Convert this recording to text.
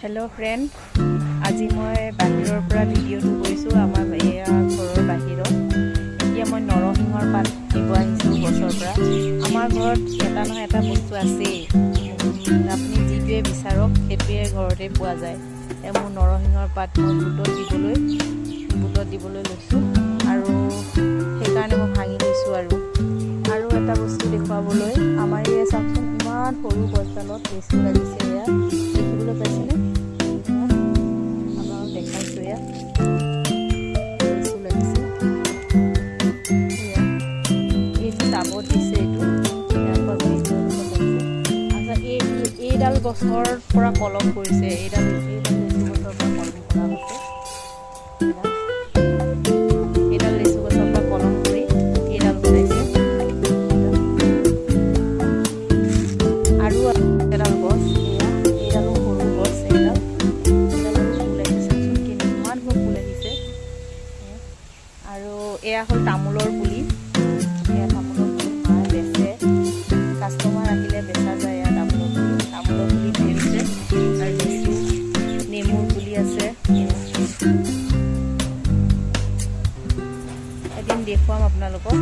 Hello friend, আজি মই বাহিৰৰ পৰা ভিডিঅ'টো কৰিছোঁ আমাৰ এয়া ঘৰৰ বাহিৰত। এতিয়া মই নৰসিংহৰ পাত দিব আহিছোঁ গছৰ পৰা। আমাৰ ঘৰত এটা নহয় এটা বস্তু আছেই, আপুনি যিটোৱে বিচাৰক সেইটোৱে ঘৰতে পোৱা যায়। মোৰ নৰসিংহৰ পাত মই বুটত দিবলৈ লৈছোঁ আৰু সেইকাৰণে মই ভাঙি লৈছোঁ। আৰু এটা বস্তু দেখুৱাবলৈ, আমাৰ এই চাওকচোন ইমান সৰু গছডালত লেচু লাগিছে। এয়া দেখিবলৈ পাইছেনে? দেখাইছোঁ এয়া লেচু লাগিছে। এইটো টাবত দিছে, এইডাল গছৰ পৰা কলম কৰিছে। এইডাল লেচু গছৰ পৰা কলম কৰা হৈছে। এইডাল লেচু গছৰ পৰা কলম কৰি এইডাল বনাইছে। আৰু এডাল গছ, এইডালো সৰু গছ। আৰু এয়া হ'ল তামোলৰ পুলি। এয়া তামোলৰ পুলি মায়ে বেচে, কাষ্টমাৰ আহিলে বেচা যায়। এয়া তামোলৰ পুলি ধৰিছে আৰু লেচু, নেমুৰ পুলি আছে। এদিন দেখুৱাম আপোনালোকক।